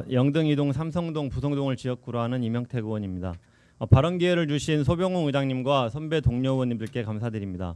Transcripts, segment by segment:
영등이동, 삼성동, 부성동을 지역구로 하는 이명택 의원입니다. 발언 기회를 주신 소병홍 의장님과 선배 동료 의원님들께 감사드립니다.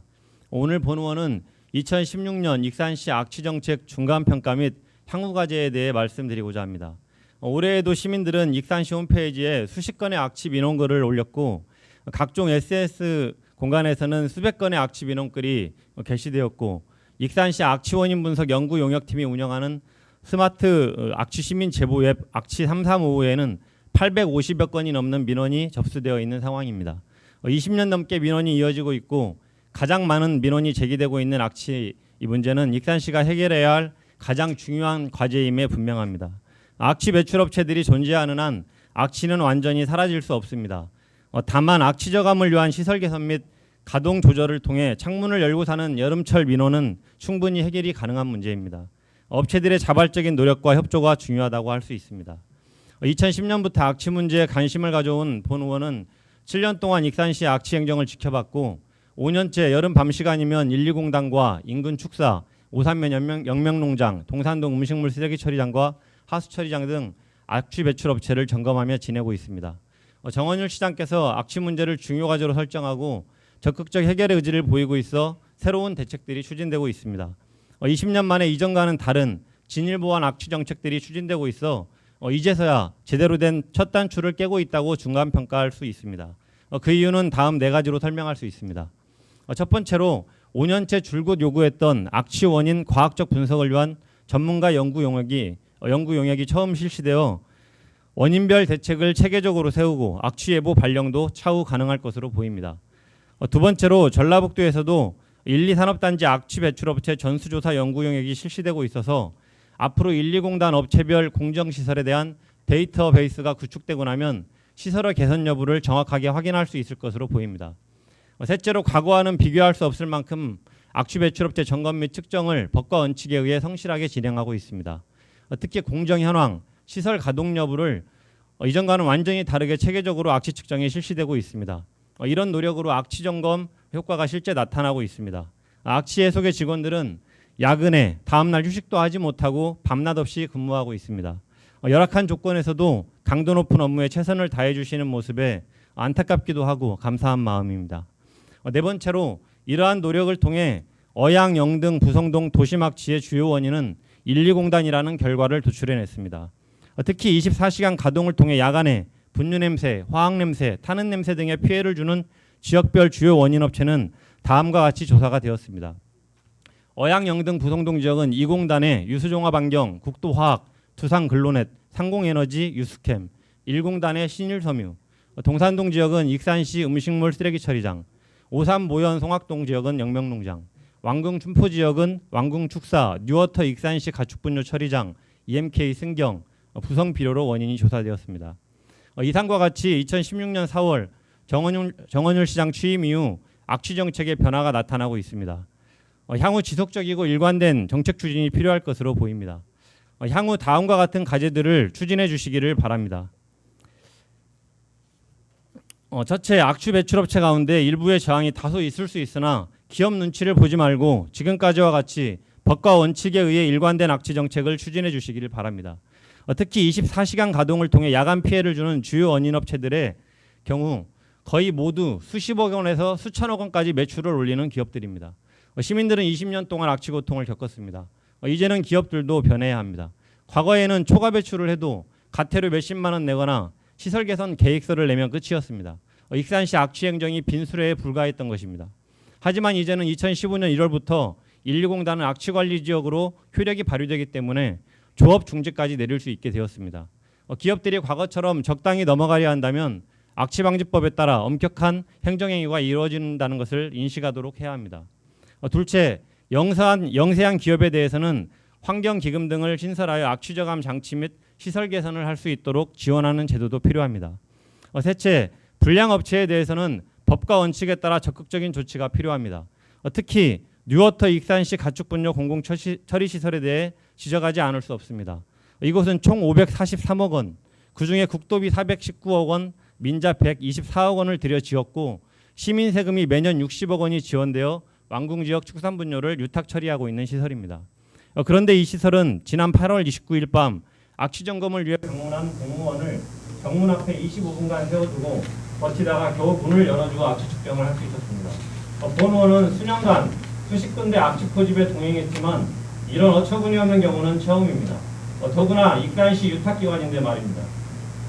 오늘 본 의원은 2016년 익산시 악취정책 중간평가 및 향후과제에 대해 말씀드리고자 합니다. 올해에도 시민들은 익산시 홈페이지에 수십 건의 악취 민원글을 올렸고 각종 SNS 공간에서는 수백 건의 악취 민원글이 게시되었고 익산시 악취 원인 분석 연구 용역팀이 운영하는 스마트 악취 시민 제보 앱 악취 335에는 850여 건이 넘는 민원이 접수되어 있는 상황입니다. 20년 넘게 민원이 이어지고 있고 가장 많은 민원이 제기되고 있는 악취 이 문제는 익산시가 해결해야 할 가장 중요한 과제임에 분명합니다. 악취 배출업체들이 존재하는 한 악취는 완전히 사라질 수 없습니다. 다만 악취 저감을 위한 시설 개선 및 가동 조절을 통해 창문을 열고 사는 여름철 민원은 충분히 해결이 가능한 문제입니다. 업체들의 자발적인 노력과 협조가 중요하다고 할 수 있습니다. 2010년부터 악취 문제에 관심을 가져온 본 의원은 7년 동안 익산시 악취 행정을 지켜봤고 5년째 여름 밤 시간이면 120당과 인근 축사, 오산면 영명농장, 동산동 음식물 쓰레기 처리장과 하수 처리장 등 악취 배출 업체를 점검하며 지내고 있습니다. 정원율 시장께서 악취 문제를 중요 과제로 설정하고 적극적 해결의 의지를 보이고 있어 새로운 대책들이 추진되고 있습니다. 20년 만에 이전과는 다른 진일보한 악취 정책들이 추진되고 있어 이제서야 제대로 된 첫 단추를 깨고 있다고 중간평가할 수 있습니다. 그 이유는 다음 네 가지로 설명할 수 있습니다. 첫 번째로 5년째 줄곧 요구했던 악취 원인 과학적 분석을 위한 전문가 연구 용역이 처음 실시되어 원인별 대책을 체계적으로 세우고 악취 예보 발령도 차후 가능할 것으로 보입니다. 두 번째로 전라북도에서도 1, 2산업단지 악취 배출업체 전수조사 연구 용역이 실시되고 있어서 앞으로 120단 업체별 공정시설에 대한 데이터베이스가 구축되고 나면 시설의 개선 여부를 정확하게 확인할 수 있을 것으로 보입니다. 셋째로 과거와는 비교할 수 없을 만큼 악취 배출업체 점검 및 측정을 법과 원칙에 의해 성실하게 진행하고 있습니다. 특히 공정 현황, 시설 가동 여부를 이전과는 완전히 다르게 체계적으로 악취 측정이 실시되고 있습니다. 이런 노력으로 악취 점검 효과가 실제 나타나고 있습니다. 악취 해소계 직원들은 야근에 다음날 휴식도 하지 못하고 밤낮 없이 근무하고 있습니다. 열악한 조건에서도 강도 높은 업무에 최선을 다해 주시는 모습에 안타깝기도 하고 감사한 마음입니다. 네 번째로 이러한 노력을 통해 어양, 영등, 부성동 도심 악취의 주요 원인은 120단이라는 결과를 도출해냈습니다. 특히 24시간 가동을 통해 야간에 분유 냄새, 화학 냄새, 타는 냄새 등의 피해를 주는 지역별 주요 원인 업체는 다음과 같이 조사가 되었습니다. 어양, 영등, 부성동 지역은 20단의 유수종합안경, 국도화학, 두산글로넷, 상공에너지, 유스캠, 10단의 신일섬유, 동산동 지역은 익산시 음식물 쓰레기 처리장, 오산 모현 송악동 지역은 영명농장, 왕궁 춘포 지역은 왕궁 축사, 뉴워터 익산시 가축분뇨 처리장, EMK 승경, 부성 비료로 원인이 조사되었습니다. 이상과 같이 2016년 4월 정원율 시장 취임 이후 악취 정책의 변화가 나타나고 있습니다. 향후 지속적이고 일관된 정책 추진이 필요할 것으로 보입니다. 향후 다음과 같은 과제들을 추진해 주시기를 바랍니다. 첫째, 악취 배출업체 가운데 일부의 저항이 다소 있을 수 있으나 기업 눈치를 보지 말고 지금까지와 같이 법과 원칙에 의해 일관된 악취 정책을 추진해 주시기를 바랍니다. 특히 24시간 가동을 통해 야간 피해를 주는 주요 원인 업체들의 경우 거의 모두 수십억 원에서 수천억 원까지 매출을 올리는 기업들입니다. 시민들은 20년 동안 악취 고통을 겪었습니다. 이제는 기업들도 변해야 합니다. 과거에는 초과 배출을 해도 가태료 몇십만 원 내거나 시설 개선 계획서를 내면 끝이었습니다. 익산시 악취 행정이 빈수레에 불과했던 것입니다. 하지만 이제는 2015년 1월부터 120단은 악취 관리 지역으로 효력이 발휘되기 때문에 조업 중지까지 내릴 수 있게 되었습니다. 기업들이 과거처럼 적당히 넘어가려 한다면 악취방지법에 따라 엄격한 행정행위가 이루어진다는 것을 인식하도록 해야 합니다. 둘째, 영세한 기업에 대해서는 환경기금 등을 신설하여 악취 저감 장치 및 시설 개선을 할 수 있도록 지원하는 제도도 필요합니다. 셋째, 불량 업체에 대해서는 법과 원칙에 따라 적극적인 조치가 필요합니다. 특히 뉴워터 익산시 가축분뇨 공공처리시설에 대해 지적하지 않을 수 없습니다. 이곳은 총 543억 원, 그중에 국도비 419억 원, 민자 124억 원을 들여 지었고 시민 세금이 매년 60억 원이 지원되어 왕궁지역 축산분뇨를 유탁 처리하고 있는 시설입니다. 그런데 이 시설은 지난 8월 29일 밤 악취 점검을 위해 방문한 공무원을 정문 앞에 25분간 세워두고 버티다가 겨우 문을 열어주고 악취 측정을 할 수 있었습니다. 본 의원은 수년간 수십 군데 악취 포집에 동행했지만 이런 어처구니 없는 경우는 처음입니다. 더구나 익산시 유탁기관인데 말입니다.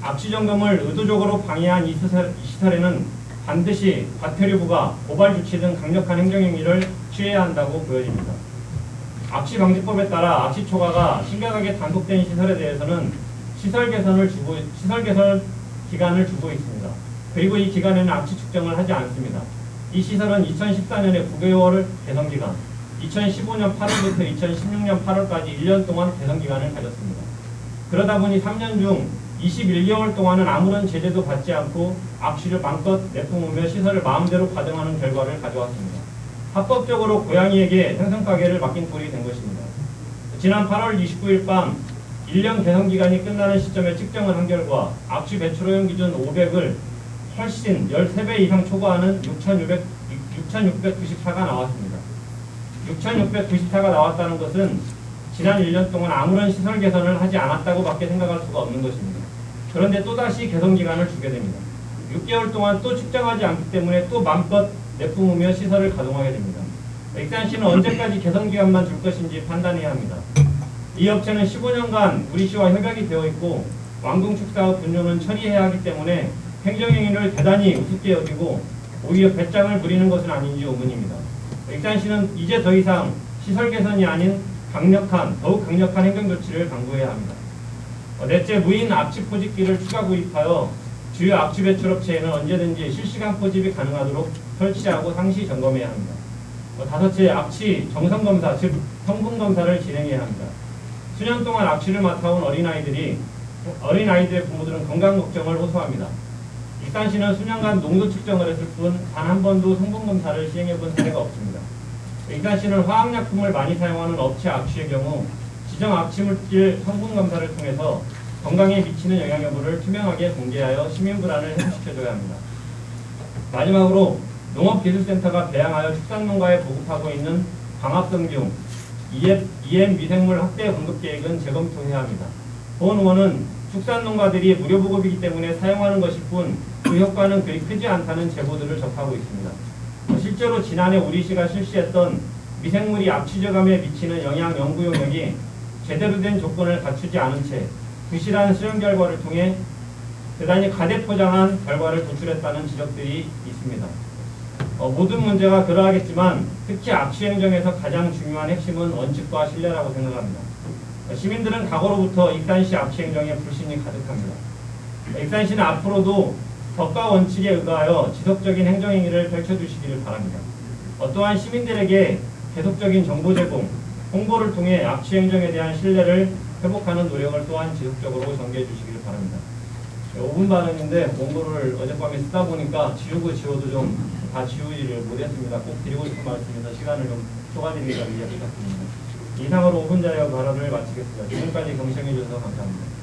악취 점검을 의도적으로 방해한 이 시설에는 반드시 과태료부가 고발 조치 등 강력한 행정행위를 취해야 한다고 보여집니다. 악취 방지법에 따라 악취 초과가 심각하게 단속된 시설에 대해서는 시설 개선 기간을 주고 있습니다. 그리고 이 기간에는 악취 측정을 하지 않습니다. 이 시설은 2014년에 9개월 개선 기간, 2015년 8월부터 2016년 8월까지 1년 동안 개선 기간을 가졌습니다. 그러다 보니 3년 중 21개월 동안은 아무런 제재도 받지 않고 악취를 마음껏 내뿜으며 시설을 마음대로 가동하는 결과를 가져왔습니다. 합법적으로 고양이에게 생선가게를 맡긴 꼴이 된 것입니다. 지난 8월 29일 밤 1년 개선 기간이 끝나는 시점에 측정을 한 결과 악취 배출 오염 기준 500을 훨씬 13배 이상 초과하는 6,694가 나왔습니다. 6,694가 나왔다는 것은 지난 1년 동안 아무런 시설 개선을 하지 않았다고 밖에 생각할 수가 없는 것입니다. 그런데 또다시 개선 기간을 주게 됩니다. 6개월 동안 또 측정하지 않기 때문에 또 마음껏 내뿜으며 시설을 가동하게 됩니다. 익산시는 언제까지 개선 기간만 줄 것인지 판단해야 합니다. 이 업체는 15년간 우리시와 협약이 되어 있고 왕궁축사업 분뇨는 처리해야 하기 때문에 행정행위를 대단히 우습게 여기고 오히려 배짱을 부리는 것은 아닌지 의문입니다. 익산시는 이제 더 이상 시설 개선이 아닌 더욱 강력한 행정조치를 강구해야 합니다. 넷째, 무인 악취 포집기를 추가 구입하여 주요 악취 배출 업체에는 언제든지 실시간 포집이 가능하도록 설치하고 상시 점검해야 합니다. 다섯째, 악취 정성검사, 즉 성분검사를 진행해야 합니다. 수년 동안 악취를 맡아온 어린아이들의 부모들은 건강 걱정을 호소합니다. 익산시는 수년간 농도 측정을 했을 뿐 단 한 번도 성분검사를 시행해 본 사례가 없습니다. 익산시는 화학약품을 많이 사용하는 업체 악취의 경우 지정 악취물질 성분검사를 통해서 건강에 미치는 영향 여부를 투명하게 공개하여 시민 불안을 해소시켜줘야 합니다. 마지막으로 농업기술센터가 배양하여 축산농가에 보급하고 있는 광합성균, EM 미생물 확대 공급 계획은 재검토해야 합니다. 본 의원은 축산농가들이 무료 보급이기 때문에 사용하는 것일 뿐 그 효과는 그리 크지 않다는 제보들을 접하고 있습니다. 실제로 지난해 우리시가 실시했던 미생물이 악취 저감에 미치는 영향 연구 용역이 제대로 된 조건을 갖추지 않은 채 부실한 수련 결과를 통해 대단히 가대포장한 결과를 도출했다는 지적들이 있습니다. 모든 문제가 그러하겠지만 특히 악취 행정에서 가장 중요한 핵심은 원칙과 신뢰라고 생각합니다. 시민들은 과거로부터 익산시 악취 행정에 불신이 가득합니다. 익산시는 앞으로도 법과 원칙에 의거하여 지속적인 행정행위를 펼쳐주시기를 바랍니다. 또한 시민들에게 계속적인 정보 제공, 홍보를 통해 악취 행정에 대한 신뢰를 회복하는 노력을 또한 지속적으로 전개해 주시기를 바랍니다. 5분 발언인데 원고를 어젯밤에 쓰다 보니까 지우도 좀 다 지우지를 못했습니다. 꼭 드리고 싶은 말씀에서 시간을 좀 초과드리기를 부탁드립니다. 이상으로 5분 자료 발언을 마치겠습니다. 지금까지 경청해 주셔서 감사합니다.